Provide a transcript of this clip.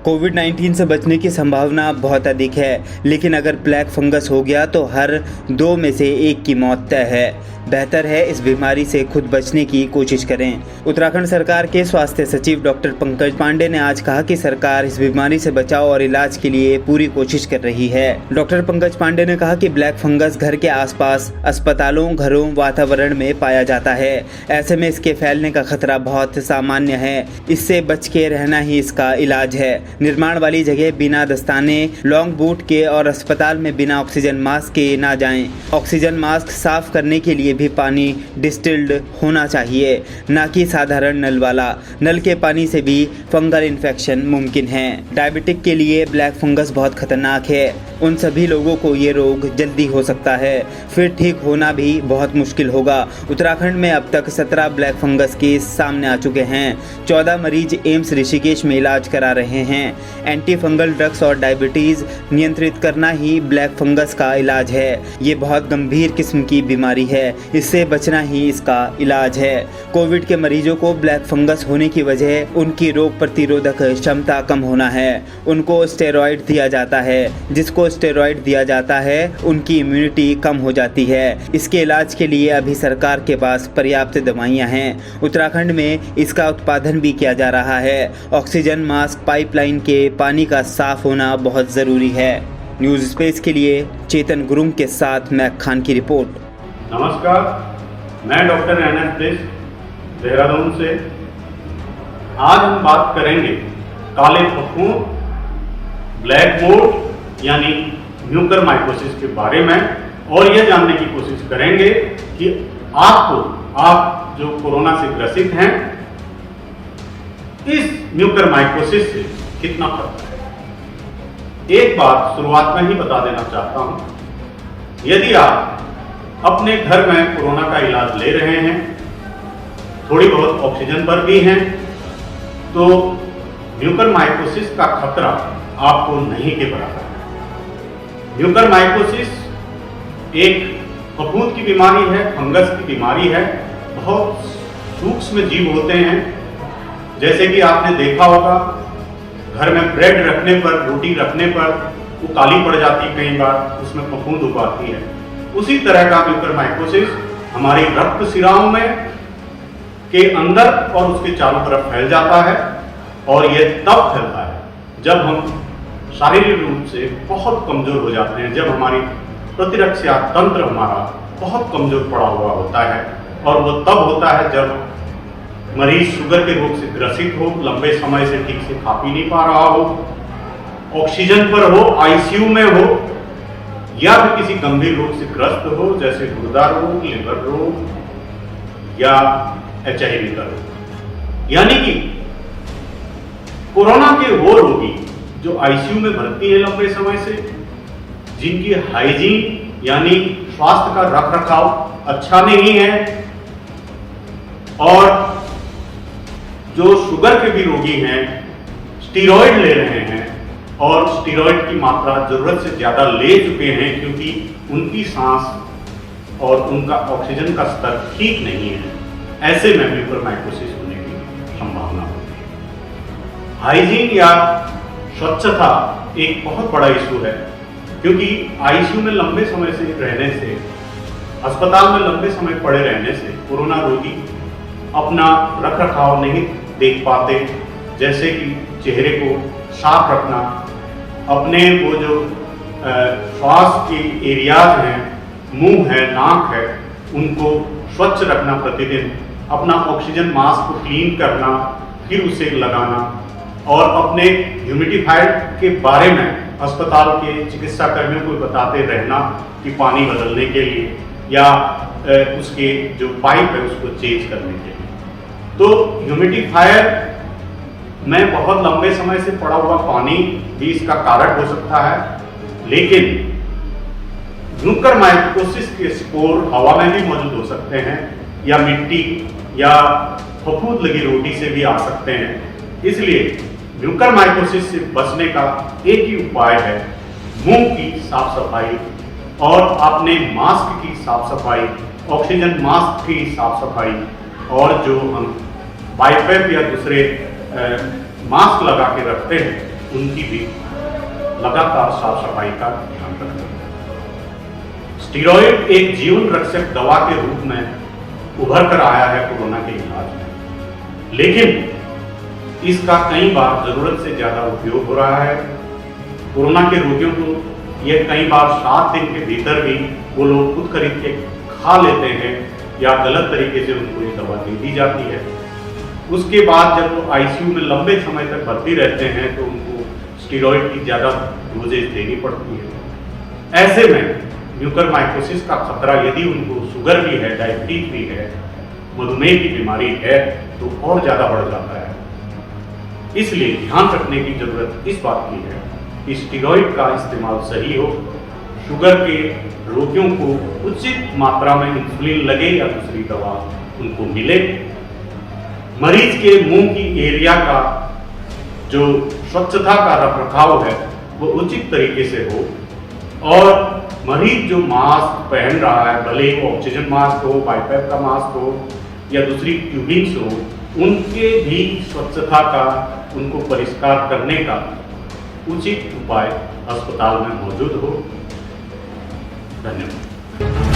कोविड-19 से बचने की संभावना बहुत अधिक है, लेकिन अगर ब्लैक फंगस हो गया तो हर 2 में से 1 की मौत तय है। बेहतर है इस बीमारी से खुद बचने की कोशिश करें। उत्तराखंड सरकार के स्वास्थ्य सचिव डॉक्टर पंकज पांडे ने आज कहा कि सरकार इस बीमारी से बचाव और इलाज के लिए पूरी कोशिश कर रही है। डॉक्टर पंकज पांडे ने कहा कि ब्लैक फंगस घर के आसपास, अस्पतालों, घरों, वातावरण में पाया जाता है। ऐसे में इसके फैलने का खतरा बहुत सामान्य है। इससे बच के रहना ही इसका इलाज है। निर्माण वाली जगह बिना दस्ताने, लॉन्ग बूट के और अस्पताल में बिना ऑक्सीजन मास्क के ना जाएं। ऑक्सीजन मास्क साफ करने के लिए भी पानी डिस्टिल्ड होना चाहिए, ना कि साधारण नल वाला। नल के पानी से भी फंगल इन्फेक्शन मुमकिन है। डायबिटिक के लिए ब्लैक फंगस बहुत खतरनाक है। उन सभी लोगों को ये रोग जल्दी हो सकता है, फिर ठीक होना भी बहुत मुश्किल होगा। उत्तराखंड में अब तक 17 ब्लैक फंगस केस सामने आ चुके हैं। 14 मरीज एम्स ऋषिकेश में इलाज करा रहे हैं। एंटी फंगल ड्रग्स और डायबिटीज नियंत्रित करना ही ब्लैक फंगस का इलाज है। ये बहुत गंभीर किस्म की बीमारी है, इससे बचना ही इसका इलाज है। कोविड के मरीजों को ब्लैक फंगस होने की वजह उनकी रोग प्रतिरोधक क्षमता कम होना है। उनको स्टेरॉइड दिया जाता है। जिसको स्टेरॉइड दिया जाता है उनकी इम्यूनिटी कम हो जाती है। इसके इलाज के लिए अभी सरकार के पास पर्याप्त दवाइयां हैं। उत्तराखंड में इसका उत्पादन भी किया जा रहा है। ऑक्सीजन मास्क, पाइपलाइन के पानी का साफ होना बहुत ज़रूरी है। न्यूज़ स्पेस के लिए चेतन गुरुंग के साथ मैक खान की रिपोर्ट। नमस्कार, मैं डॉक्टर एनएस प्रेस देहरादून से। आज हम बात करेंगे काले फफूंद, ब्लैक मोल्ड यानी म्यूकरमाइकोसिस के बारे में, और यह जानने की कोशिश करेंगे कि आप जो कोरोना से ग्रसित हैं, इस म्यूकरमाइकोसिस से कितना खतरा है। एक बात शुरुआत में ही बता देना चाहता हूं, यदि आप अपने घर में कोरोना का इलाज ले रहे हैं, थोड़ी बहुत ऑक्सीजन पर भी हैं, तो म्यूकरमाइकोसिस का खतरा आपको नहीं के बराबर है। म्यूकरमाइकोसिस एक फफूंद की बीमारी है, फंगस की बीमारी है। बहुत सूक्ष्म जीव होते हैं। जैसे कि आपने देखा होगा, घर में ब्रेड रखने पर, रोटी रखने पर वो काली पड़ जाती है, कई बार उसमें फफूंद उगाती है। उसी तरह का म्यूकरमाइकोसिस हमारी रक्त शिराओं में के अंदर और उसके चारों तरफ फैल जाता है, और यह तब फैलता है जब हम शारीरिक रूप से बहुत कमजोर हो जाते हैं, जब हमारी प्रतिरक्षा तंत्र हमारा बहुत कमजोर पड़ा हुआ होता है। और वो तब होता है जब मरीज शुगर के रोग से ग्रसित हो, लंबे समय से ठीक से खा पी नहीं पा रहा हो, ऑक्सीजन पर हो, आईसीयू में हो, या फिर किसी गंभीर रोग से ग्रस्त हो, जैसे गुर्दा रोग, लिवर रोग या HIV का रोग। यानी कि कोरोना के वो रोगी जो आईसीयू में भर्ती है लंबे समय से, जिनकी हाइजीन यानी स्वास्थ्य का रखरखाव अच्छा नहीं है, और जो शुगर के भी रोगी हैं, स्टीरॉयड ले रहे हैं और स्टीरॉयड की मात्रा जरूरत से ज्यादा ले चुके हैं, क्योंकि उनकी सांस और उनका ऑक्सीजन का स्तर ठीक नहीं है। ऐसे में म्यूकरमाइकोसिस होने की संभावना होती है। हाइजीन या स्वच्छता एक बहुत बड़ा इशू है, क्योंकि आईसीयू में लंबे समय से रहने से, अस्पताल में लंबे समय पड़े रहने से कोरोना रोगी अपना रखरखाव नहीं देख पाते। जैसे कि चेहरे को साफ रखना, अपने वो जो श्वास के एरियाज हैं, मुंह है, नाक है, उनको स्वच्छ रखना प्रतिदिन, अपना ऑक्सीजन मास्क को क्लीन करना, फिर उसे लगाना, और अपने ह्यूमिडिफायर के बारे में अस्पताल के चिकित्सा कर्मियों को बताते रहना कि पानी बदलने के लिए या उसके जो पाइप है उसको चेंज करने के लिए। तो ह्यूमिडिफायर में बहुत लंबे समय से पड़ा हुआ पानी भी इसका कारण हो सकता है, लेकिन म्यूकरमाइकोसिस के स्पोर हवा में भी मौजूद हो सकते हैं, या मिट्टी या फफूंद लगी रोटी से भी आ सकते हैं। इसलिए म्यूकरमाइकोसिस से बचने का एक ही उपाय है, मुंह की साफ सफाई और अपने मास्क की साफ सफाई, ऑक्सीजन मास्क की साफ सफाई, और जो हम बाइपेप या दूसरे मास्क लगा के रखते हैं उनकी भी लगातार साफ सफाई का ध्यान रखना है। स्टीरॉयड एक जीवन रक्षक दवा के रूप में उभर कर आया है कोरोना के इलाज में, लेकिन इसका कई बार जरूरत से ज्यादा उपयोग हो रहा है। कोरोना के रोगियों को यह कई बार 7 दिन के भीतर भी वो लोग खुद खरीद के खा लेते हैं या गलत तरीके से उनको ये दवा दे दी जाती है। उसके बाद जब वो आईसीयू में लंबे समय तक भर्ती रहते हैं तो उनको स्टीरॉयड की ज़्यादा डोजेज देनी पड़ती है। ऐसे में म्यूकरमाइकोसिस का खतरा यदि उनको शुगर भी है, डायबिटीज भी है, मधुमेह की बीमारी है तो और ज़्यादा बढ़ जाता है। इसलिए ध्यान रखने की जरूरत इस बात की है कि स्टीरॉयड का इस्तेमाल सही हो, शुगर के रोगियों को उचित मात्रा में इंसुलिन लगे या दूसरी दवा उनको मिले, मरीज के मुंह की एरिया का जो स्वच्छता का रखरखाव है वो उचित तरीके से हो, और मरीज जो मास्क पहन रहा है, भले वो ऑक्सीजन मास्क हो, बाईपैप का मास्क हो या दूसरी ट्यूबिंग्स हो, उनके भी स्वच्छता का उनको परिष्कार करने का उचित उपाय अस्पताल में मौजूद हो। धन्यवाद।